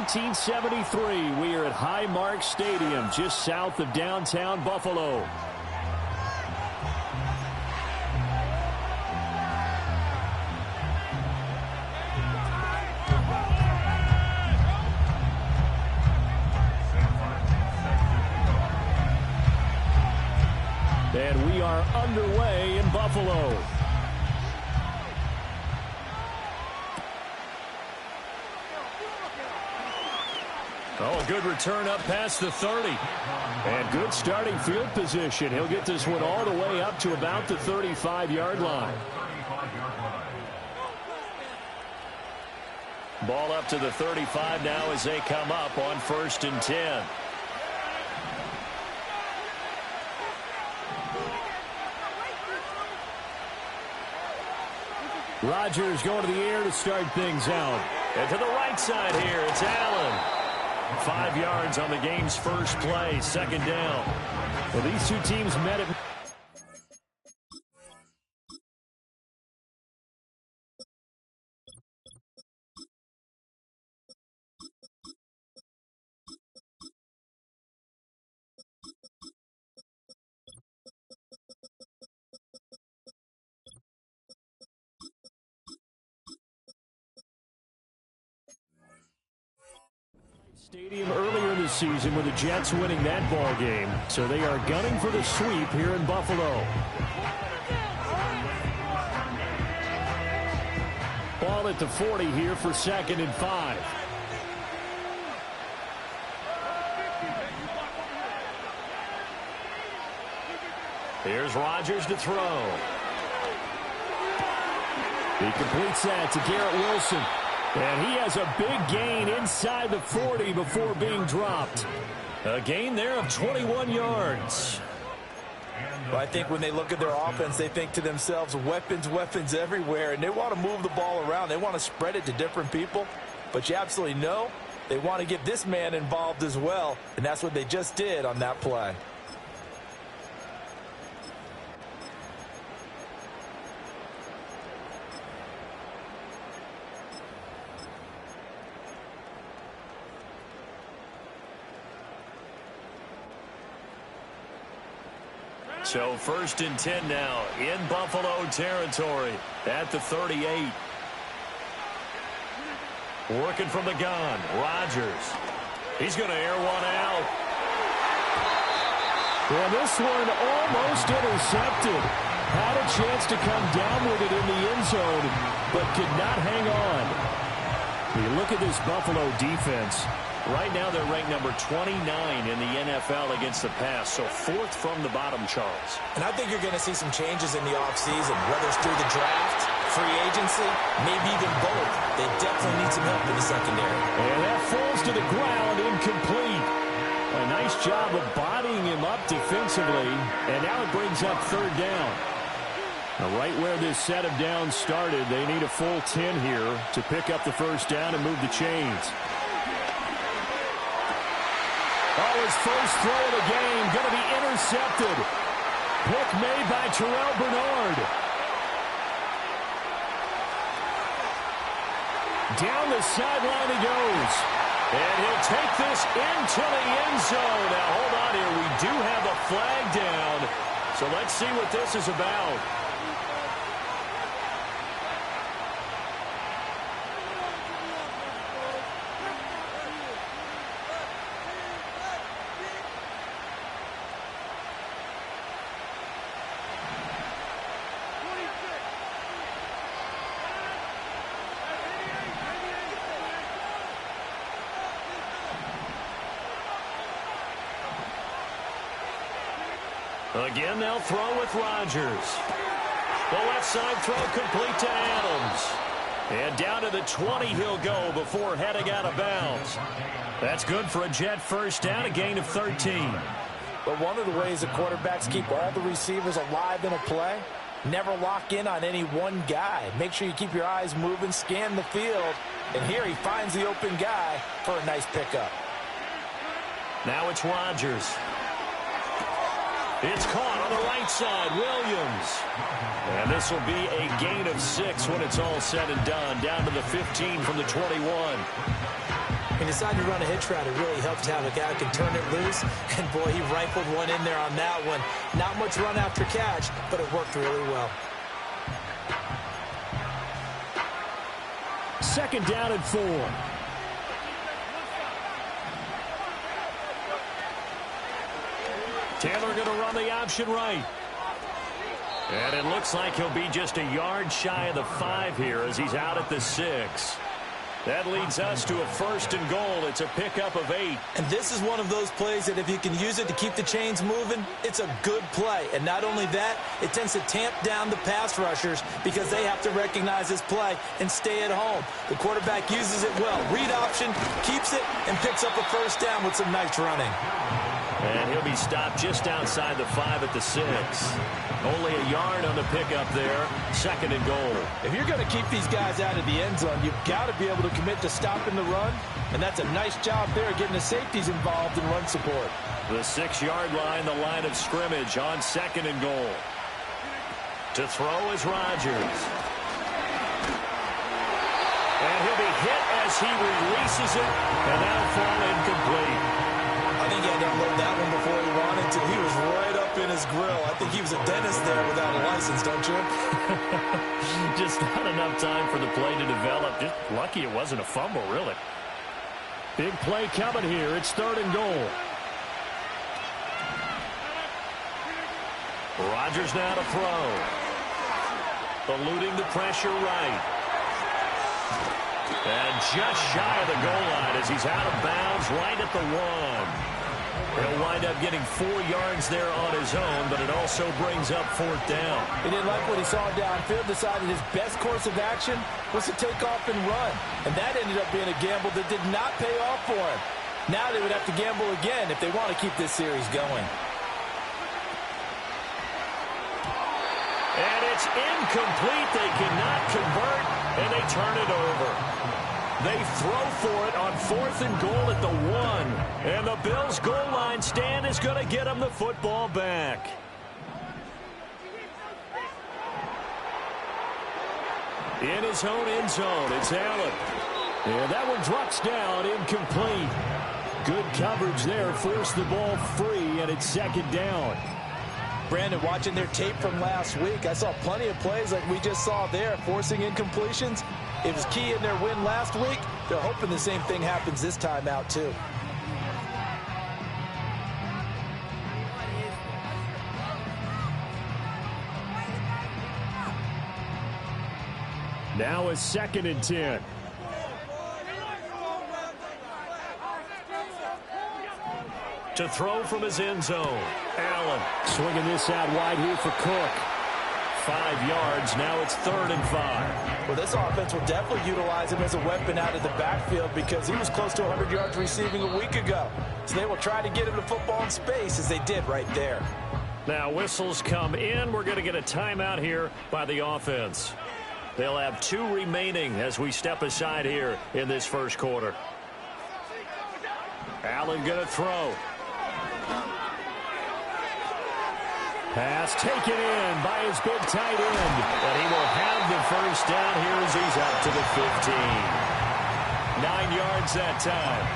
1973. We are at Highmark Stadium, just south of downtown Buffalo. And we are underway in Buffalo. Oh, good return up past the 30. And good starting field position. He'll get this one all the way up to about the 35-yard line. Ball up to the 35 now as they come up on 1st and 10. Rodgers going to the air to start things out. And to the right side here, it's Allen. 5 yards on the game's first play, 2nd down. Well, these two teams met at... Stadium earlier this season with the Jets winning that ball game. So they are gunning for the sweep here in Buffalo. Ball at the 40 here for 2nd and 5. Here's Rodgers to throw. He completes that to Garrett Wilson. And he has a big gain inside the 40 before being dropped. A gain there of 21 yards. Well, I think when they look at their offense, they think to themselves, weapons, weapons everywhere. And they want to move the ball around. They want to spread it to different people. But you absolutely know they want to get this man involved as well. And that's what they just did on that play. So 1st and 10 now in Buffalo territory at the 38. Working from the gun, Rodgers. He's going to air one out. And this one almost intercepted. Had a chance to come down with it in the end zone, but could not hang on. You look at this Buffalo defense. Right now they're ranked number 29 in the NFL against the pass, so 4th from the bottom, Charles. And I think you're going to see some changes in the offseason, whether it's through the draft, free agency, maybe even both. They definitely need some help in the secondary. And that falls to the ground, incomplete. A nice job of bodying him up defensively, and now it brings up 3rd down. Now right where this set of downs started, they need a full 10 here to pick up the 1st down and move the chains. Oh, his first throw of the game going to be intercepted. Pick made by Terrell Bernard. Down the sideline he goes. And he'll take this into the end zone. Now, hold on here. We do have a flag down. So let's see what this is about. Again, they'll throw with Rodgers. The left side throw complete to Adams. And down to the 20 he'll go before heading out of bounds. That's good for a Jet 1st down, a gain of 13. But one of the ways the quarterbacks keep all the receivers alive in a play, never lock in on any one guy. Make sure you keep your eyes moving, scan the field. And here he finds the open guy for a nice pickup. Now it's Rodgers. It's caught on the right side, Williams. And this will be a gain of 6 when it's all said and done. Down to the 15 from the 21. When you decide to run a hitch route, it really helps to have a guy who can turn it loose. And, boy, he rifled one in there on that one. Not much run after catch, but it worked really well. Second down and 4. Taylor going to run the option right. And it looks like he'll be just a yard shy of the 5 here as he's out at the 6. That leads us to a 1st and goal. It's a pickup of 8. And this is one of those plays that if you can use it to keep the chains moving, it's a good play. And not only that, it tends to tamp down the pass rushers because they have to recognize this play and stay at home. The quarterback uses it well. Read option, keeps it, and picks up a 1st down with some nice running. And he'll be stopped just outside the 5 at the 6. Only a yard on the pickup there. 2nd and goal. If you're going to keep these guys out of the end zone, you've got to be able to commit to stopping the run. And that's a nice job there, getting the safeties involved in run support. The 6-yard line, the line of scrimmage on 2nd and goal. To throw is Rodgers. And he'll be hit as he releases it. And that'll fall incomplete. I think he had to unload that one before he wanted to. He was right up in his grill. I think he was a dentist there without a license, don't you? Just not enough time for the play to develop. Just lucky it wasn't a fumble, really. Big play coming here. It's 3rd and goal. Rodgers now to throw. Eluding the pressure right. And just shy of the goal line as he's out of bounds right at the 1. He'll wind up getting 4 yards there on his own, but it also brings up 4th down. He didn't like what he saw downfield, decided his best course of action was to take off and run. And that ended up being a gamble that did not pay off for him. Now they would have to gamble again if they want to keep this series going. And it's incomplete. They cannot convert, and they turn it over. They throw for it on 4th and goal at the 1. And the Bills' goal line stand is going to get them the football back. In his own end zone, it's Allen. And that one drops down, incomplete. Good coverage there, forced the ball free, and it's 2nd down. Brandon, watching their tape from last week, I saw plenty of plays like we just saw there, forcing incompletions. It was key in their win last week. They're hoping the same thing happens this time out, too. Now it's 2nd and 10. To throw from his end zone. Allen swinging this out wide here for Cook. 5 yards. Now it's 3rd and 5. Well, this offense will definitely utilize him as a weapon out of the backfield because he was close to 100 yards receiving a week ago. So they will try to get him the football in space as they did right there. Now whistles come in. We're going to get a timeout here by the offense. They'll have 2 remaining as we step aside here in this 1st quarter. Allen going to throw. Pass taken in by his big tight end. And he will have the 1st down here as he's out to the 15. 9 yards that time.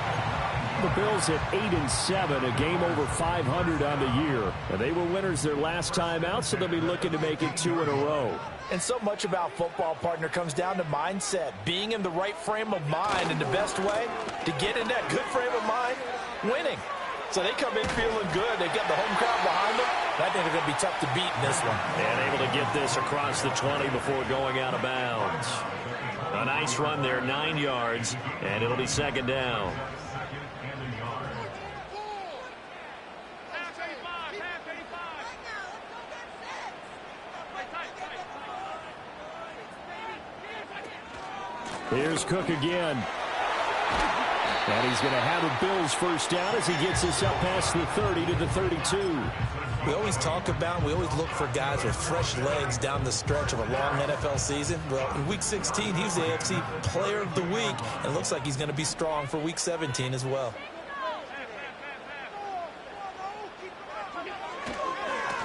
The Bills at 8-7, a game over 500 on the year. And they were winners their last time out, so they'll be looking to make it 2 in a row. And so much about football, partner, comes down to mindset. Being in the right frame of mind, and the best way to get in that good frame of mind, winning. So they come in feeling good. They've got the home crowd behind them. I think they're going to be tough to beat in this one. And able to get this across the 20 before going out of bounds. A nice run there, 9 yards, and it'll be 2nd down. Here's Cook again. And he's going to have a Bills 1st down as he gets us up past the 30 to the 32. We always talk about, we always look for guys with fresh legs down the stretch of a long NFL season. Well, in Week 16, he was the AFC Player of the Week, and it looks like he's going to be strong for Week 17 as well.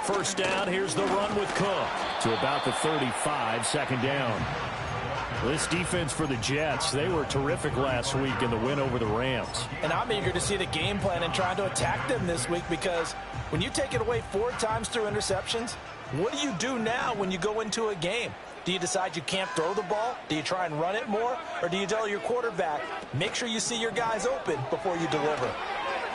1st down, here's the run with Cook to about the 35, 2nd down. This defense for the Jets, they were terrific last week in the win over the Rams. And I'm eager to see the game plan and trying to attack them this week, because when you take it away 4 times through interceptions, what do you do now when you go into a game? Do you decide you can't throw the ball? Do you try and run it more? Or do you tell your quarterback, make sure you see your guys open before you deliver?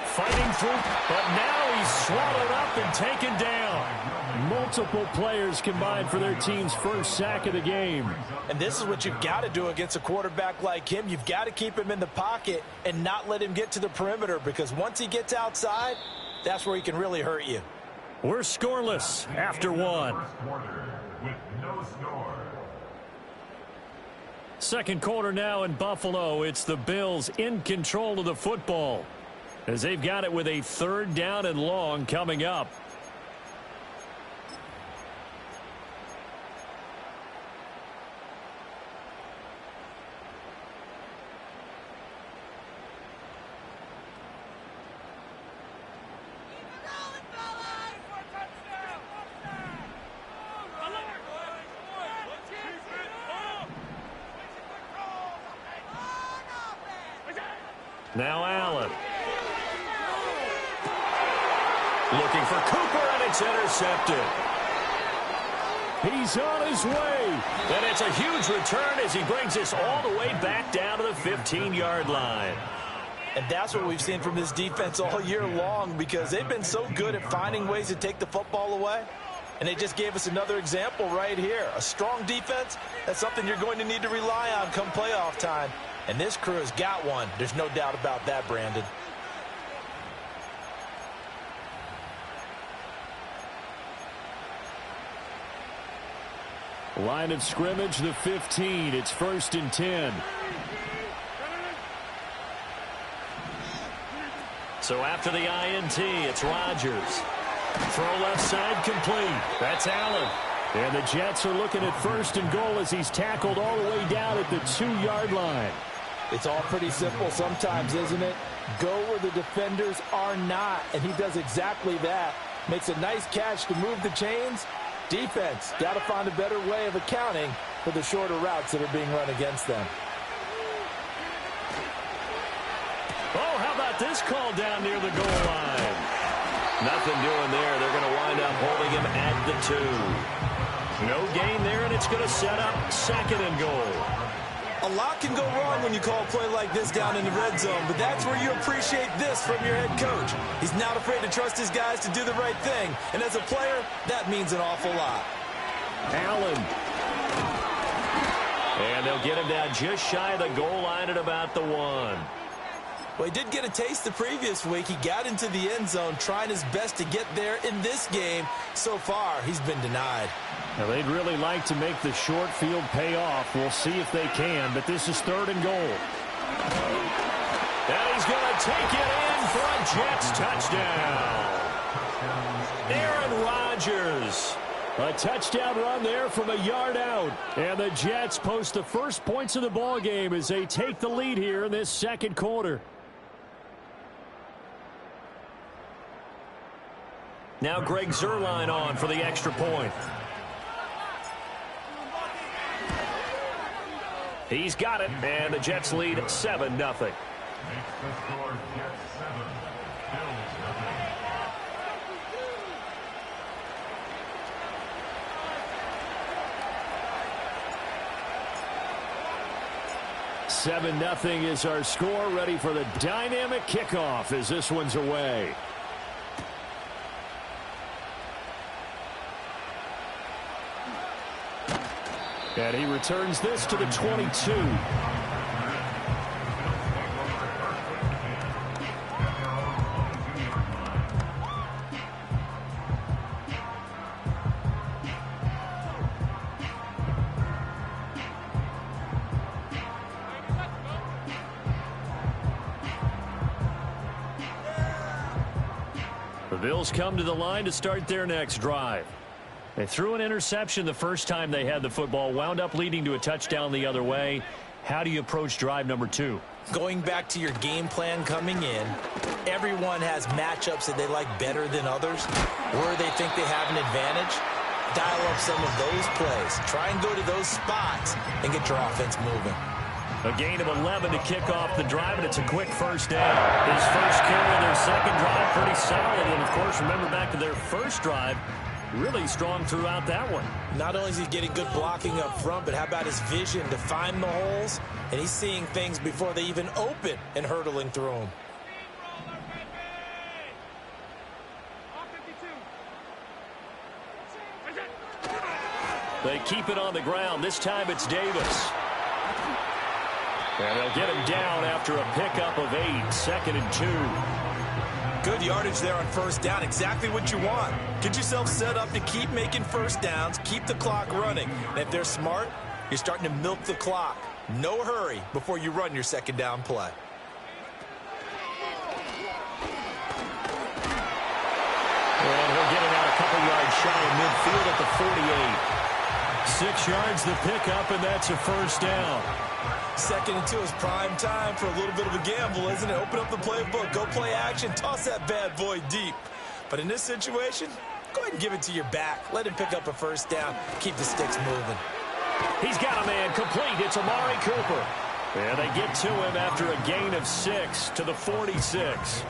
Fighting through, but now he's swallowed up and taken down. Multiple players combined for their team's first sack of the game. And this is what you've got to do against a quarterback like him. You've got to keep him in the pocket and not let him get to the perimeter, because once he gets outside, that's where he can really hurt you. We're scoreless after one. Second quarter now in Buffalo. It's the Bills in control of the football, as they've got it with a 3rd down and long coming up. Now Allen. Looking for Cooper, and it's intercepted. He's on his way. And it's a huge return as he brings us all the way back down to the 15-yard line. And that's what we've seen from this defense all year long, because they've been so good at finding ways to take the football away. And they just gave us another example right here. A strong defense, that's something you're going to need to rely on come playoff time. And this crew has got one. There's no doubt about that, Brandon. Line of scrimmage, the 15. It's 1st and 10. So after the INT, it's Rodgers. Throw left side complete. That's Allen. And the Jets are looking at 1st and goal as he's tackled all the way down at the 2-yard line. It's all pretty simple sometimes, isn't it? Go where the defenders are not, and he does exactly that. Makes a nice catch to move the chains. Defense, got to find a better way of accounting for the shorter routes that are being run against them. Oh, how about this call down near the goal line? Nothing doing there. They're going to wind up holding him at the 2. No gain there, and it's going to set up 2nd and goal. A lot can go wrong when you call a play like this down in the red zone, but that's where you appreciate this from your head coach. He's not afraid to trust his guys to do the right thing, and as a player, that means an awful lot. Allen. And they'll get him down just shy of the goal line at about the 1. Well, he did get a taste the previous week. He got into the end zone trying his best to get there in this game. So far, he's been denied. Now, they'd really like to make the short field pay off. We'll see if they can, but this is 3rd and goal. And he's going to take it in for a Jets touchdown. Aaron Rodgers. A touchdown run there from a yard out. And the Jets post the first points of the ball game as they take the lead here in this 2nd quarter. Now Greg Zuerlein on for the extra point. He's got it, and the Jets lead 7-0. 7-0 is our score. Ready for the dynamic kickoff as this one's away. And he returns this to the 22. The Bills come to the line to start their next drive. They threw an interception the first time they had the football, wound up leading to a touchdown the other way. How do you approach drive number 2? Going back to your game plan coming in, everyone has matchups that they like better than others, where they think they have an advantage. dial up some of those plays. Try and go to those spots and get your offense moving. A gain of 11 to kick off the drive, and it's a quick first down. His first carry of their second drive, pretty solid. And, of course, remember back to their first drive, really strong throughout that one. Not only is he getting good blocking up front, but how about his vision to find the holes? And he's seeing things before they even open and hurdling through them. They keep it on the ground. This time it's Davis. And they'll get him down after a pickup of 8, 2nd and 2. Good yardage there on first down. Exactly what you want. Get yourself set up to keep making first downs, keep the clock running. And if they're smart, you're starting to milk the clock. No hurry before you run your second down play. And he'll get it out a couple yards shy of midfield at the 48. 6 yards the pickup, and that's a first down. 2nd and 2 is prime time for a little bit of a gamble, isn't it? Open up the playbook, go play action, toss that bad boy deep. But in this situation, go ahead and give it to your back. Let him pick up a first down. Keep the sticks moving. He's got a man complete. It's Amari Cooper. And they get to him after a gain of 6 to the 46.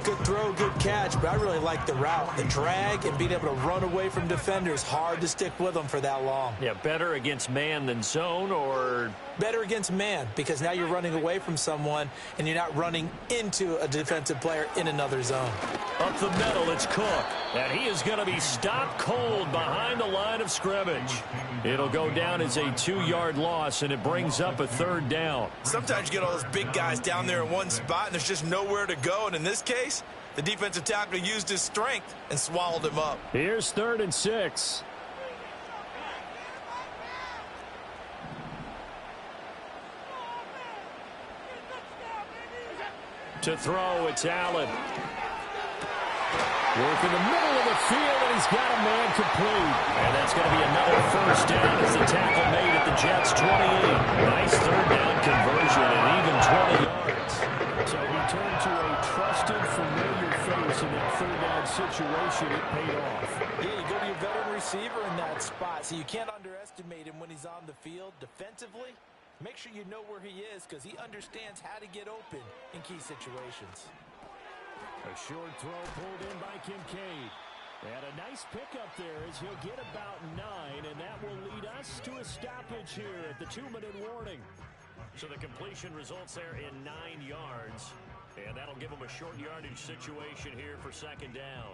Good throw, good catch, but I really like the route. The drag and being able to run away from defenders. Hard to stick with them for that long. Yeah, better against man than zone, or better against man, because now you're running away from someone and you're not running into a defensive player in another zone. Up the middle, it's Cook. And he is going to be stopped cold behind the line of scrimmage. It'll go down as a 2-yard loss, and it brings up a 3rd down. Sometimes you get all those big guys down there in one spot, and there's just nowhere to go. And in this case, the defensive tackle used his strength and swallowed him up. Here's 3rd and 6. To throw, it's Allen. Work in the middle of the field, and he's got a man complete. And that's going to be another first down as the tackle made at the Jets' 28. Nice 3rd down conversion and even 20 yards. So he turned to a trusted, familiar face in that 3rd down situation. It paid off. Yeah, you go to your veteran receiver in that spot, so you can't underestimate him when he's on the field defensively. Make sure you know where he is, because he understands how to get open in key situations. A short throw pulled in by Kincaid. And a nice pickup there as he'll get about 9, and that will lead us to a stoppage here at the 2-minute warning. So the completion results there in 9 yards, and that'll give him a short yardage situation here for 2nd down.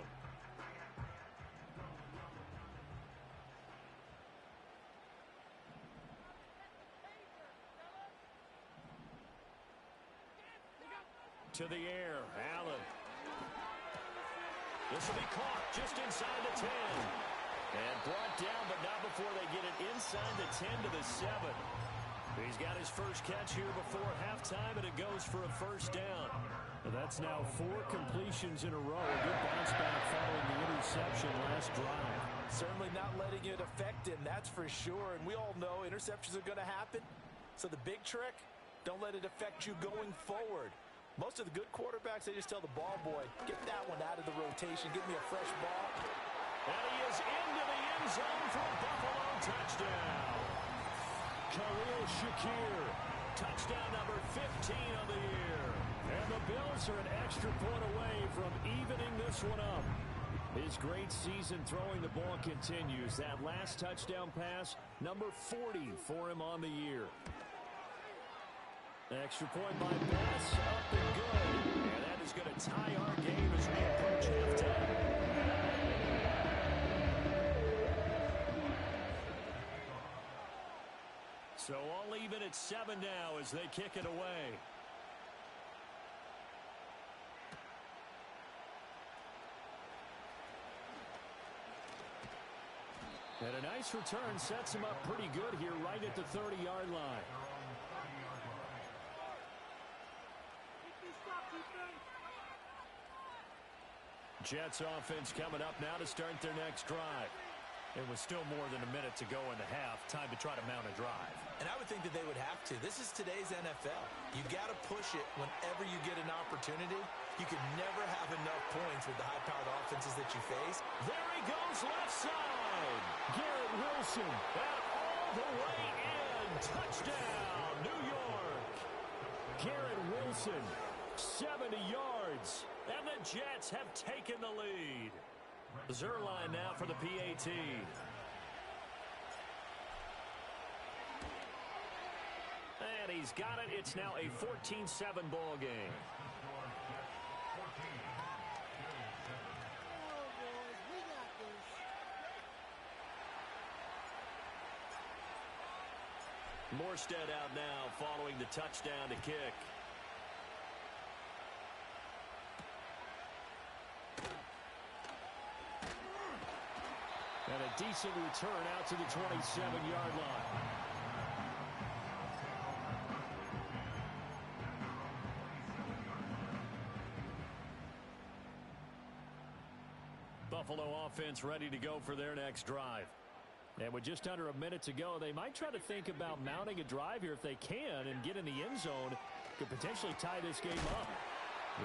To the air, Allen. This will be caught just inside the 10. And brought down, but not before they get it inside the 10 to the 7. He's got his first catch here before halftime, and it goes for a first down. And that's now 4 completions in a row. A good bounce back following the interception last drive. Certainly not letting it affect him, that's for sure. And we all know interceptions are going to happen. So the big trick, don't let it affect you going forward. Most of the good quarterbacks, they just tell the ball boy, get that one out of the rotation, give me a fresh ball. And he is into the end zone for a Buffalo touchdown. Khalil Shakir, touchdown number 15 of the year. And the Bills are an extra point away from evening this one up. His great season throwing the ball continues. That last touchdown pass, number 40 for him on the year. Extra point by Bass, up and good. And that is going to tie our game as we approach halftime. So all even at 7 now as they kick it away. And a nice return sets him up pretty good here right at the 30-yard line. Jets offense coming up now to start their next drive. And with still more than a minute to go in the half, time to try to mount a drive. And I would think that they would have to. This is today's NFL. You got to push it whenever you get an opportunity. You can never have enough points with the high-powered offenses that you face. There he goes, left side. Garrett Wilson, and all the way in. Touchdown, New York. Garrett Wilson, 70 yards. And the Jets have taken the lead. Zuerlein now for the PAT. And he's got it. It's now a 14-7 ball game. Morstead out now following the touchdown to kick. And a decent return out to the 27-yard line. Buffalo offense ready to go for their next drive. And with just under a minute to go, they might try to think about mounting a drive here if they can and get in the end zone. Could potentially tie this game up.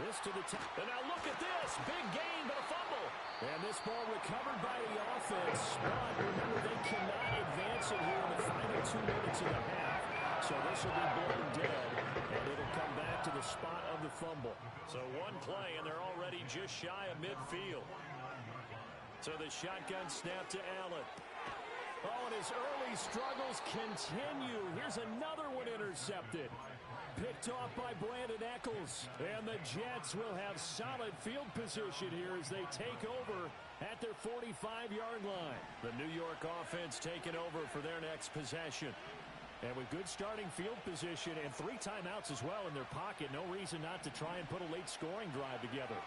This to the top. And now look at this. Big gain, but a fumble. And this ball recovered by the offense. But remember, they cannot advance it here in the final 2 minutes of the half. So this will be blown dead. And it'll come back to the spot of the fumble. So one play, and they're already just shy of midfield. So the shotgun snap to Allen. Oh, and his early struggles continue. Here's another one intercepted. Picked off by Brandon Echols. And the Jets will have solid field position here as they take over at their 45-yard line. The New York offense taking over for their next possession. And with good starting field position and 3 timeouts as well in their pocket, no reason not to try and put a late scoring drive together.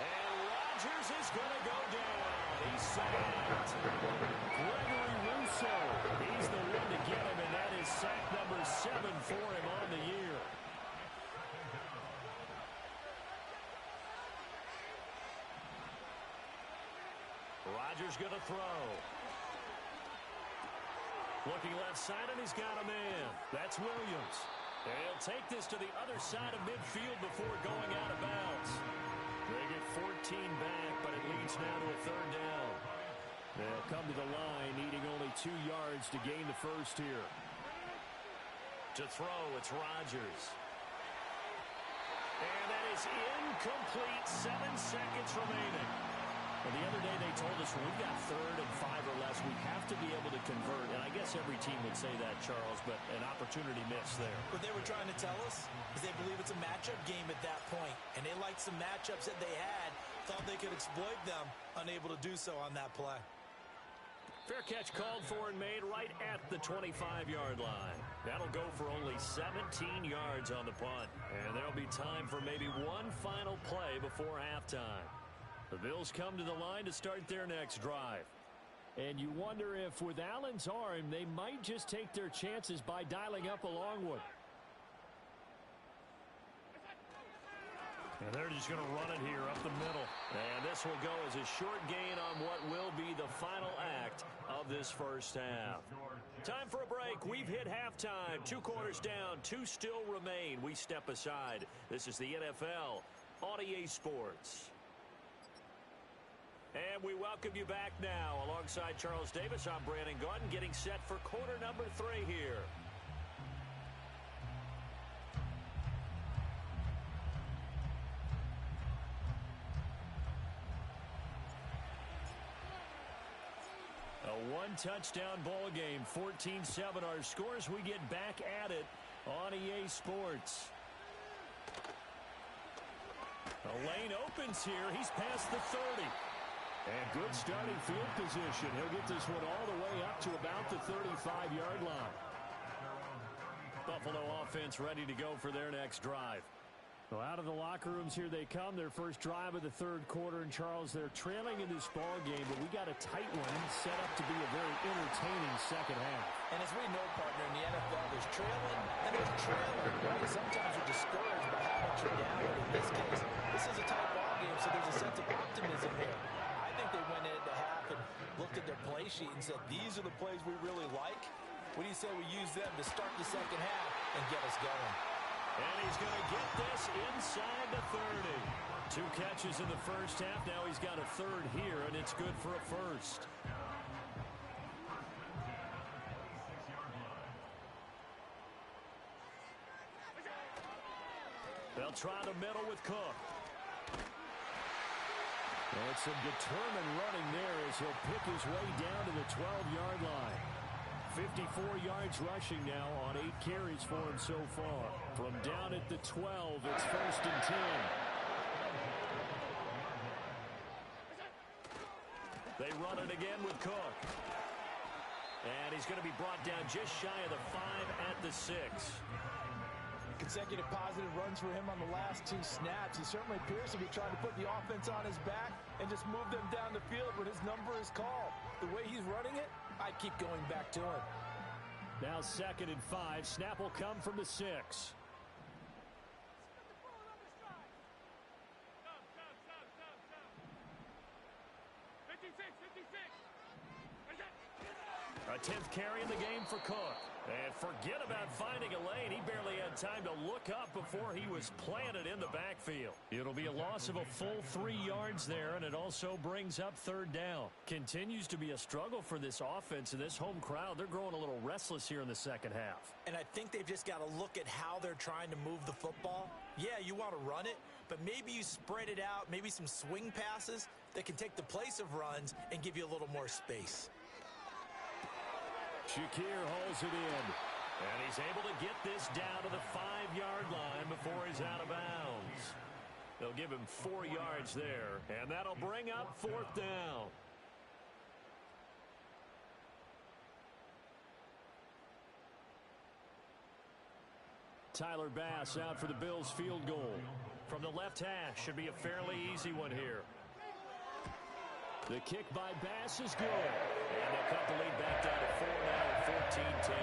And Rodgers is going to go down. He's sacked. Gregory Rousseau, he's the one to get him, and that is sack number 7 for him on the year. Rodgers going to throw. Looking left side, and he's got a man. That's Williams. And he'll take this to the other side of midfield before going out of bounds. They get 14 back, but it leads now to a 3rd down. They'll come to the line, needing only 2 yards to gain the first here. To throw, it's Rodgers. And that is incomplete. 7 seconds remaining. Well, the other day they told us when we've got 3rd and 5 or less, we have to be able to convert. And I guess every team would say that, Charles, but an opportunity missed there. What they were trying to tell us is they believe it's a matchup game at that point. And they liked some matchups that they had, thought they could exploit them, unable to do so on that play. Fair catch called for and made right at the 25-yard line. That'll go for only 17 yards on the punt. And there'll be time for maybe one final play before halftime. The Bills come to the line to start their next drive. And you wonder if with Allen's arm, they might just take their chances by dialing up a long one. And they're just going to run it here up the middle. And this will go as a short gain on what will be the final act of this first half. Time for a break. We've hit halftime. 2 quarters down, 2 still remain. We step aside. This is the NFL on EA Sports. And we welcome you back now. Alongside Charles Davis, I'm Brandon Gaudin, getting set for quarter number 3 here. A 1-touchdown ball game, 14-7. Our scores, we get back at it on EA Sports. The lane opens here. He's past the 30. And good starting field position. He'll get this one all the way up to about the 35-yard line. Buffalo offense ready to go for their next drive. Well, out of the locker rooms here they come. Their first drive of the 3rd quarter. And, Charles, they're trailing in this ball game, but we got a tight one set up to be a very entertaining second half. And as we know, partner, in the NFL, there's trailing and there's trailing. Right? Sometimes you're discouraged by how much you're down. But in this case, this is a tight ball game, so there's a sense of optimism here. I think they went into half and looked at their play sheet and said, these are the plays we really like. What do you say we use them to start the second half and get us going? And he's going to get this inside the 30. 2 catches in the first half. Now he's got a third here, and it's good for a first. They'll try the middle with Cook. And some determined running there as he'll pick his way down to the 12-yard line. 54 yards rushing now on 8 carries for him so far. From down at the 12, it's 1st and 10. They run it again with Cook. And he's going to be brought down just shy of the 5 at the 6. Consecutive positive runs for him on the last 2 snaps. He certainly appears to be trying to put the offense on his back and just move them down the field when his number is called. The way he's running it, I keep going back to him. Now 2nd and 5. Snap will come from the 6. A 10th carry in the game for Cook. And forget about finding a lane. He barely had time to look up before he was planted in the backfield. It'll be a loss of a full 3 yards there, and it also brings up 3rd down. Continues to be a struggle for this offense and this home crowd. They're growing a little restless here in the second half. And I think they've just got to look at how they're trying to move the football. Yeah, you want to run it, but maybe you spread it out, maybe some swing passes that can take the place of runs and give you a little more space. Shakir holds it in. And he's able to get this down to the 5-yard line before he's out of bounds. They'll give him 4 yards there, and that'll bring up 4th down. Tyler Bass out for the Bills field goal. From the left hash, should be a fairly easy one here. The kick by Bass is good. And they'll cut the lead back down to 4 now at 14-10.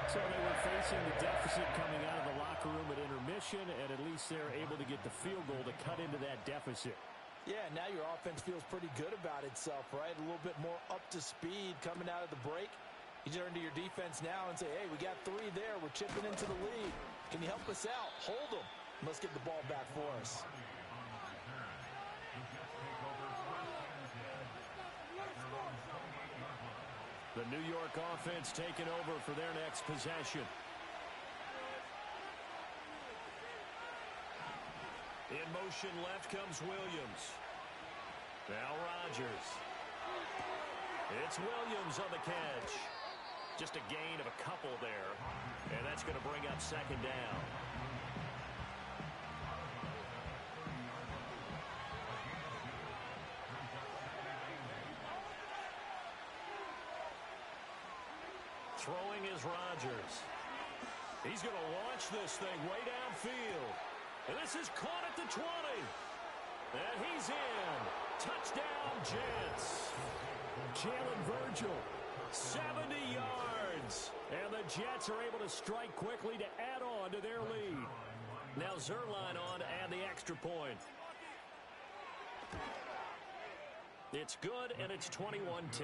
So they were facing the deficit coming out of the locker room at intermission, and at least they're able to get the field goal to cut into that deficit. Yeah, now your offense feels pretty good about itself, right? A little bit more up to speed coming out of the break. You turn to your defense now and say, hey, we got 3 there. We're chipping into the lead. Can you help us out? Hold them. Let's get the ball back for us. The New York offense taking over for their next possession. In motion left comes Williams. Now Rodgers. It's Williams on the catch. Just a gain of a couple there. And that's going to bring up 2nd down. Throwing is Rodgers. He's going to launch this thing way downfield. And this is caught at the 20. And he's in. Touchdown, Jets. Jalen Virgil, 70 yards. And the Jets are able to strike quickly to add on to their lead. Now Zuerlein on to add the extra point. It's good, and it's 21-10.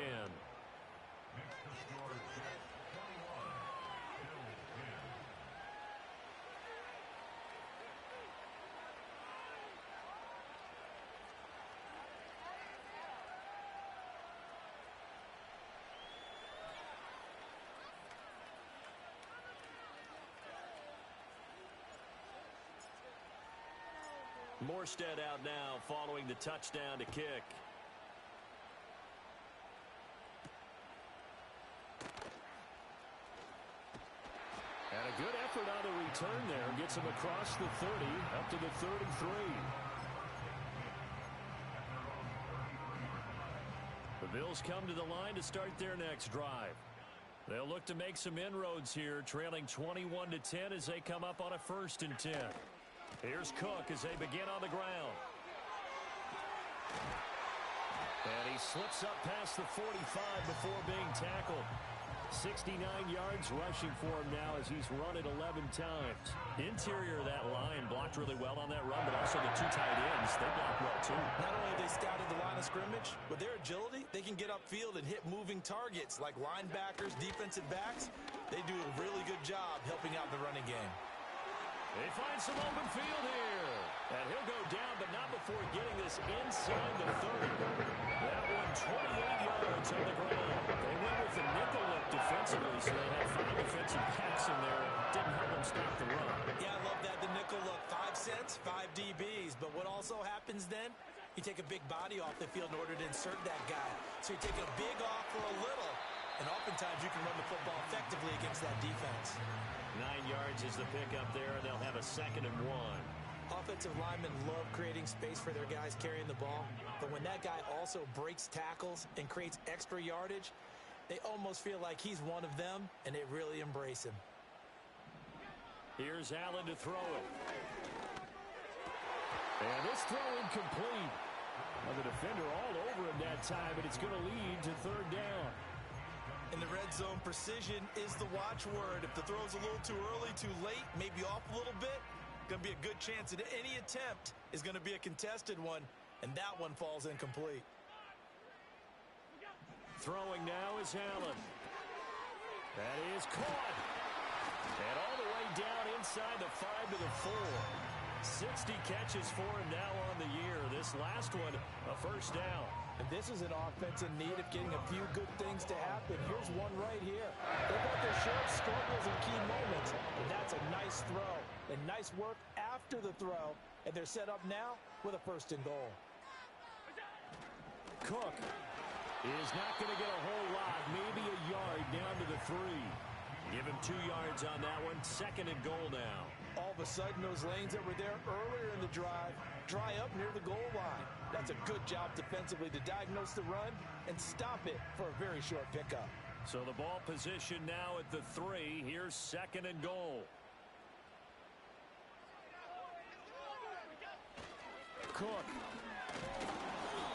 Morstead out now following the touchdown to kick. And a good effort on the return there. Gets him across the 30, up to the 33. The Bills come to the line to start their next drive. They'll look to make some inroads here, trailing 21-10 as they come up on a 1st and 10. Here's Cook as they begin on the ground. And he slips up past the 45 before being tackled. 69 yards rushing for him now as he's run it 11 times. Interior of that line blocked really well on that run, but also the 2 tight ends, they blocked well too. Not only have they scouted the line of scrimmage, with their agility, they can get upfield and hit moving targets like linebackers, defensive backs. They do a really good job helping out the running game. They find some open field here. And he'll go down, but not before getting this inside the 30. That one 28 yards on the ground. They went with the nickel look defensively, so they had 5 defensive backs in there. Didn't help them stop the run. Yeah, I love that, the nickel look. 5 cents, 5 DBs. But what also happens then? You take a big body off the field in order to insert that guy. So you take a big off for a little, and oftentimes you can run the football effectively against that defense. 9 yards is the pickup there, and they'll have a 2nd and 1. Offensive linemen love creating space for their guys carrying the ball, but when that guy also breaks tackles and creates extra yardage, they almost feel like he's one of them, and they really embrace him. Here's Allen to throw it. And this throw incomplete. Well, the defender all over him that time, but it's going to lead to 3rd down. In the red zone, precision is the watchword. If the throw's a little too early, too late, maybe off a little bit, going to be a good chance that any attempt is going to be a contested one, and that one falls incomplete. Throwing now is Allen. That is caught. And all the way down inside the 5 to the 4. 60 catches for him now on the year. This last one, a 1st down. And this is an offense in need of getting a few good things to happen. Here's one right here. They've got their share of struggles and key moments, and that's a nice throw. And nice work after the throw, and they're set up now with a 1st and goal. Cook is not going to get a whole lot, maybe a yard down to the 3. Give him 2 yards on that one. 2nd and goal now. All of a sudden, those lanes that were there earlier in the drive dry up near the goal line. That's a good job defensively to diagnose the run and stop it for a very short pickup. So the ball position now at the 3. Here's 2nd and goal. Cook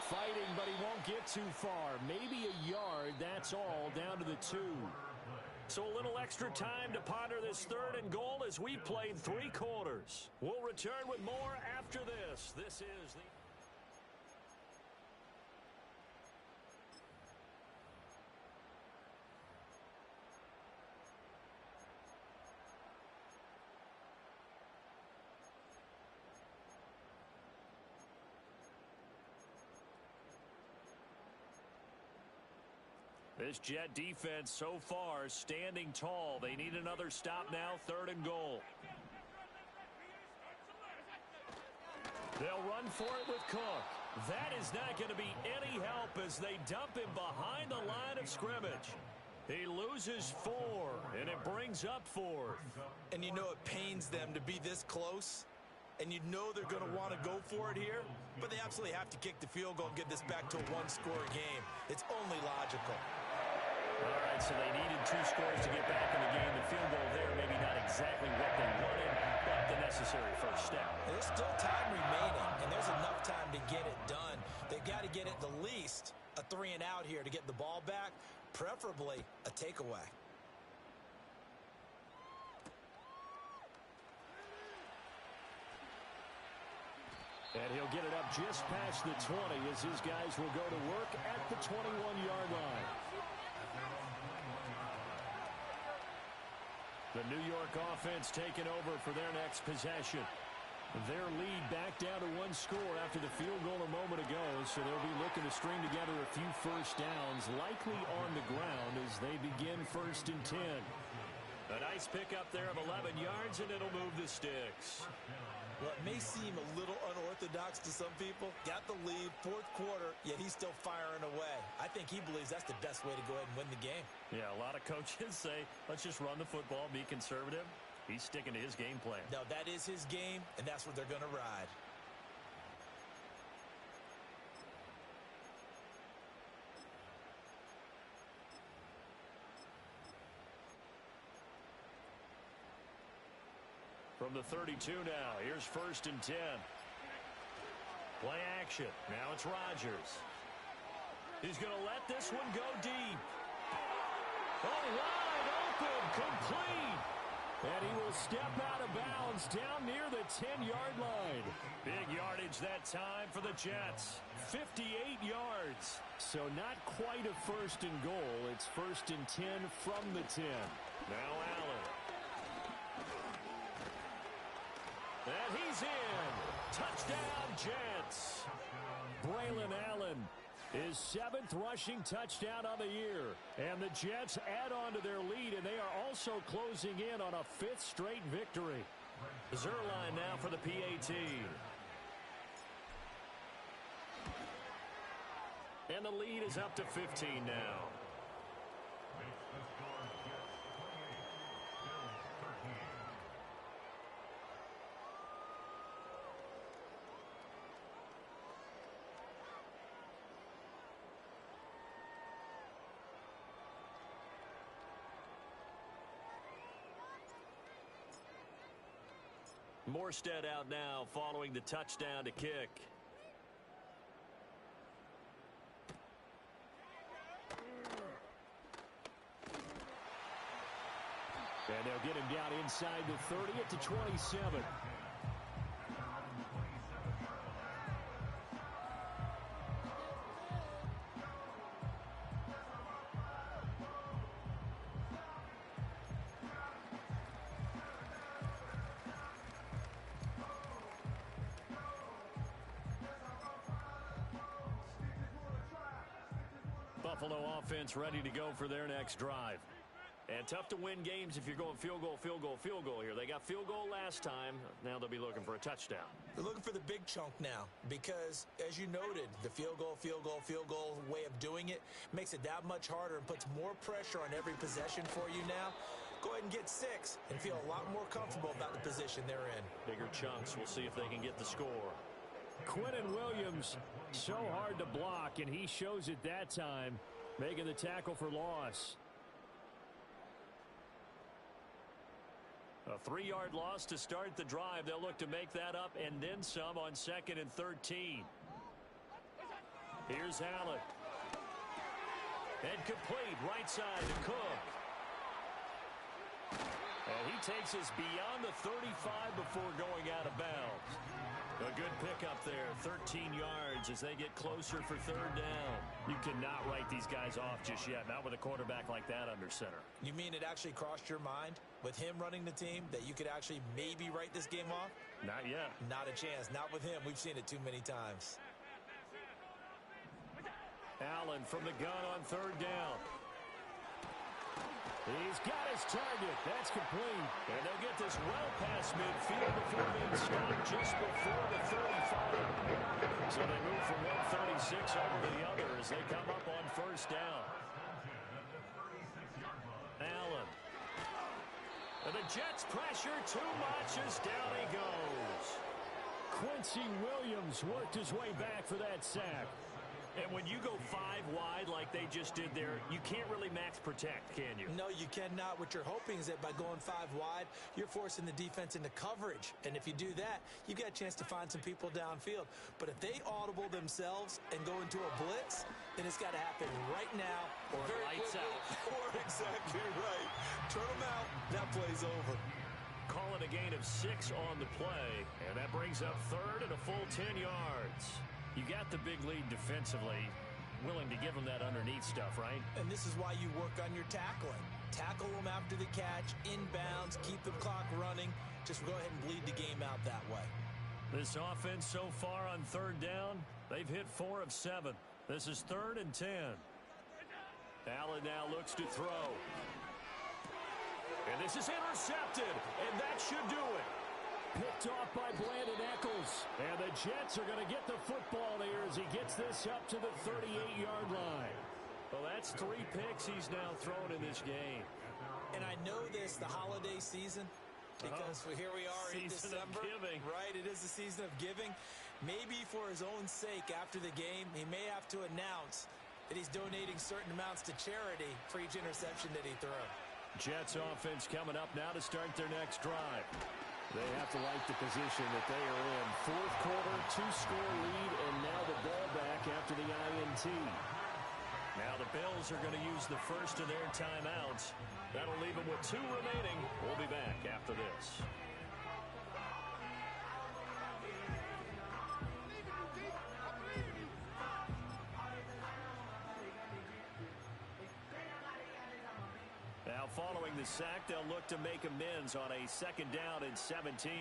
fighting, but he won't get too far. Maybe a yard, that's all, down to the 2. So a little extra time to ponder this 3rd and goal as we've played 3 quarters. We'll return with more after this. This is the... This Jet defense so far standing tall. They need another stop now. 3rd and goal. They'll run for it with Cook. That is not going to be any help as they dump him behind the line of scrimmage. He loses 4, and it brings up 4th. And you know it pains them to be this close. And you know they're going to want to go for it here, but they absolutely have to kick the field goal and get this back to a 1-score game. It's only logical. All right, so they needed 2 scores to get back in the game. The field goal there, maybe not exactly what they wanted, but the necessary 1st step. There's still time remaining, and there's enough time to get it done. They've got to get at the least a 3 and out here to get the ball back, preferably a takeaway. And he'll get it up just past the 20 as his guys will go to work at the 21-yard line. The New York offense taking over for their next possession. Their lead back down to 1 score after the field goal a moment ago, so they'll be looking to string together a few 1st downs, likely on the ground as they begin 1st and 10. A nice pickup there of 11 yards, and it'll move the sticks. Well, it may seem a little unorthodox to some people. Got the lead, 4th quarter, yet he's still firing away. I think he believes that's the best way to go ahead and win the game. Yeah, a lot of coaches say, let's just run the football, be conservative. He's sticking to his game plan. No, that is his game, and that's what they're going to ride. From the 32 now, here's 1st and 10. Play action. Now it's Rodgers. He's going to let this one go deep. Oh, wide open, complete. And he will step out of bounds down near the 10-yard line. Big yardage that time for the Jets. 58 yards. So not quite a 1st and goal. It's 1st and 10 from the 10. Now Allen. is in. Touchdown, Jets. Braylon Allen, his 7th rushing touchdown on the year. And the Jets add on to their lead, and they are also closing in on a 5th straight victory. Zuerlein now for the PAT. And the lead is up to 15 now. Morstead out now following the touchdown to kick. And they'll get him down inside the 30 at the 27. Buffalo offense ready to go for their next drive. And tough to win games if you're going field goal, field goal, field goal here. They got field goal last time. Now they'll be looking for a touchdown. They're looking for the big chunk now because, as you noted, the field goal, field goal, field goal way of doing it makes it that much harder and puts more pressure on every possession for you now. Go ahead and get 6 and feel a lot more comfortable about the position they're in. Bigger chunks. We'll see if they can get the score. Quinnen Williams, so hard to block, and he shows it that time, making the tackle for loss. A 3-yard loss to start the drive. They'll look to make that up and then some on 2nd and 13. Here's Allen. And complete right side to Cook. And he takes us beyond the 35 before going out of bounds. A good pickup there, 13 yards as they get closer for 3rd down. You cannot write these guys off just yet, not with a quarterback like that under center. You mean it actually crossed your mind with him running the team that you could actually maybe write this game off? Not yet. Not a chance. Not with him. We've seen it too many times. Allen from the gun on 3rd down. He's got his target. That's complete. And they'll get this well past midfield before being stopped just before the 35. So they move from 136 over to the other as they come up on 1st down. Allen. And the Jets pressure too much as down he goes. Quincy Williams worked his way back for that sack. And when you go 5 wide like they just did there, you can't really max protect, can you? No, you cannot. What you're hoping is that by going 5 wide, you're forcing the defense into coverage. And if you do that, you got a chance to find some people downfield. But if they audible themselves and go into a blitz, then it's got to happen right now. Or lights out. Or exactly right. Turn them out. That play's over. Call it a gain of 6 on the play. And that brings up 3rd and a full 10 yards. You got the big lead defensively, willing to give them that underneath stuff, right? And this is why you work on your tackling. Tackle them after the catch, inbounds, keep the clock running. Just go ahead and bleed the game out that way. This offense so far on 3rd down, they've hit 4 of 7. This is 3rd and 10. Allen now looks to throw. And this is intercepted, and that should do it. Picked off by Brandon Echols. And the Jets are going to get the football there as he gets this up to the 38-yard line. Well, that's 3 picks he's now thrown in this game. And I know this, the holiday season, because here we are in December. Season of giving. Right, it is the season of giving. Maybe for his own sake after the game, he may have to announce that he's donating certain amounts to charity for each interception that he throws. Jets offense coming up now to start their next drive. They have to like the position that they are in. 4th quarter, 2-score lead, and now the ball back after the INT. Now the Bills are going to use the first of their timeouts. That'll leave them with 2 remaining. We'll be back after this. Now following the sack, they'll look to make amends on a 2nd down and 17.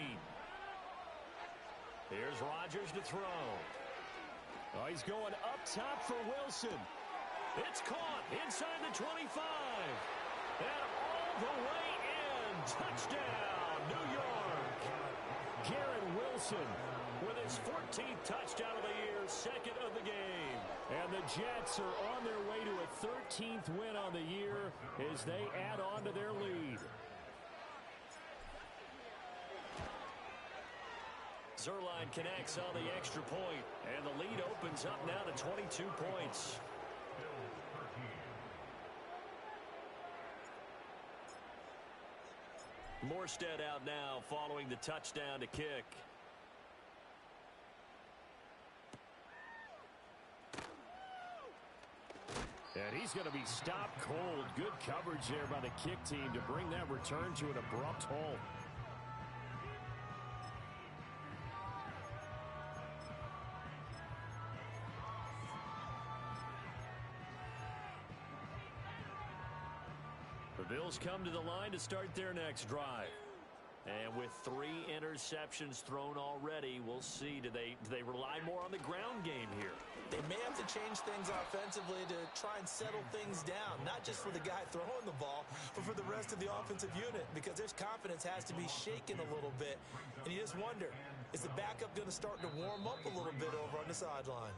Here's Rodgers to throw. Oh, he's going up top for Wilson. It's caught inside the 25. And all the way in. Touchdown, New York. Garrett Wilson with his 14th touchdown of the year, second of the game. And the Jets are on their way to a 13th win on the year as they add on to their lead. Zuerlein connects on the extra point, and the lead opens up now to 22 points. Morstead out now following the touchdown to kick. And he's going to be stopped cold. Good coverage there by the kick team to bring that return to an abrupt halt. The Bills come to the line to start their next drive. And with 3 interceptions thrown already, we'll see. Do they rely more on the ground game here? They may have to change things offensively to try and settle things down, not just for the guy throwing the ball, but for the rest of the offensive unit, because their confidence has to be shaken a little bit. And you just wonder, is the backup going to start to warm up a little bit over on the sideline?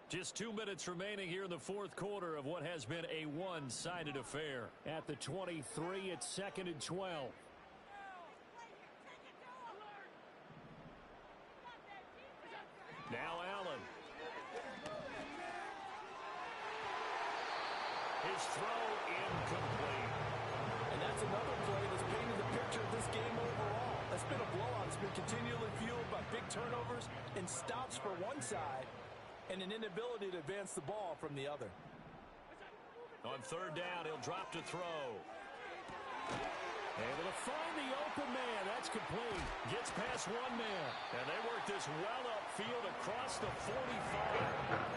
Just 2 minutes remaining here in the fourth quarter of what has been a one-sided affair. At the 23, it's 2nd and 12. Now Allen. His throw incomplete. And that's another play that's painted the picture of this game overall. That's been a blowout. It's been continually fueled by big turnovers and stops for one side and an inability to advance the ball from the other. On 3rd down, he'll drop to throw. Able to find the open man. That's complete. Gets past one man. And they work this well upfield across the 45.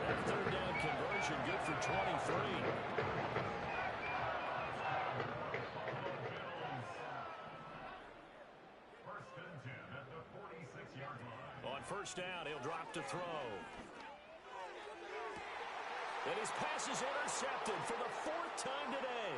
That 3rd down conversion good for 23. First and 10 at the 46-yard line. On 1st down, he'll drop to throw. And his pass is intercepted for the 4th time today.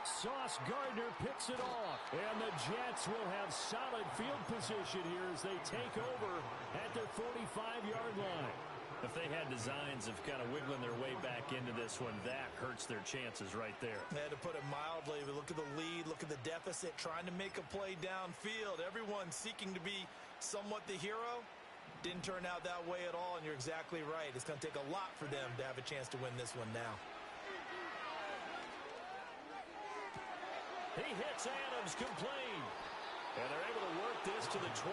Sauce Gardner picks it off. And the Jets will have solid field position here as they take over at their 45-yard line. If they had designs of kind of wiggling their way back into this one, that hurts their chances right there. They had to put it mildly. Look at the lead, look at the deficit, trying to make a play downfield. Everyone seeking to be somewhat the hero. Didn't turn out that way at all, and you're exactly right. It's going to take a lot for them to have a chance to win this one now. He hits Adams, complete. And they're able to work this to the 25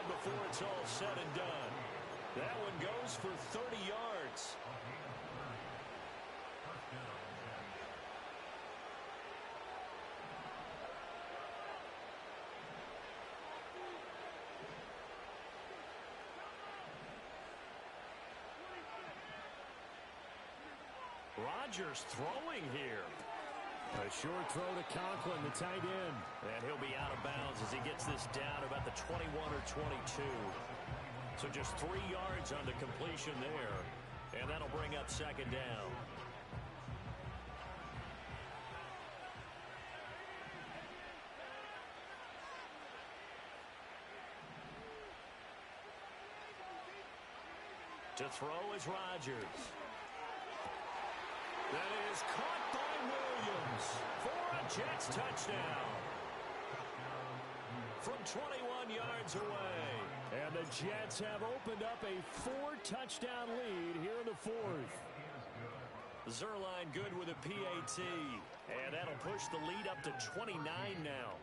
before it's all said and done. That one goes for 30 yards. Rodgers throwing here. A short throw to Conklin, the tight end. And he'll be out of bounds as he gets this down about the 21 or 22. So just 3 yards on the completion there. And that'll bring up 2nd down. To throw is Rodgers. That is caught by Williams for a Jets touchdown. From 21 yards away. And the Jets have opened up a 4-touchdown lead here in the 4th. Zuerlein good with a PAT. And that'll push the lead up to 29 now.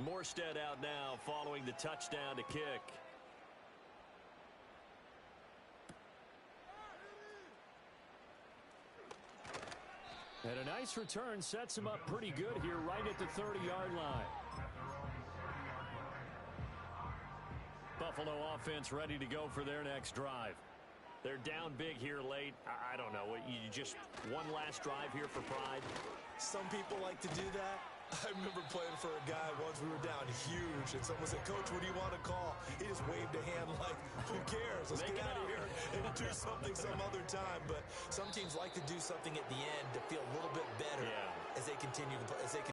Morstead out now following the touchdown to kick. And a nice return sets him up pretty good here right at the 30-yard line. Buffalo offense ready to go for their next drive. They're down big here late. I don't know. You just one last drive here for pride? Some people like to do that. I remember playing for a guy once. We were down huge, and someone said, "Coach, what do you want to call?" He just waved a hand like, "Who cares? Let's get out of here and do something some other time." But some teams like to do something at the end to feel a little bit better as they continue to play.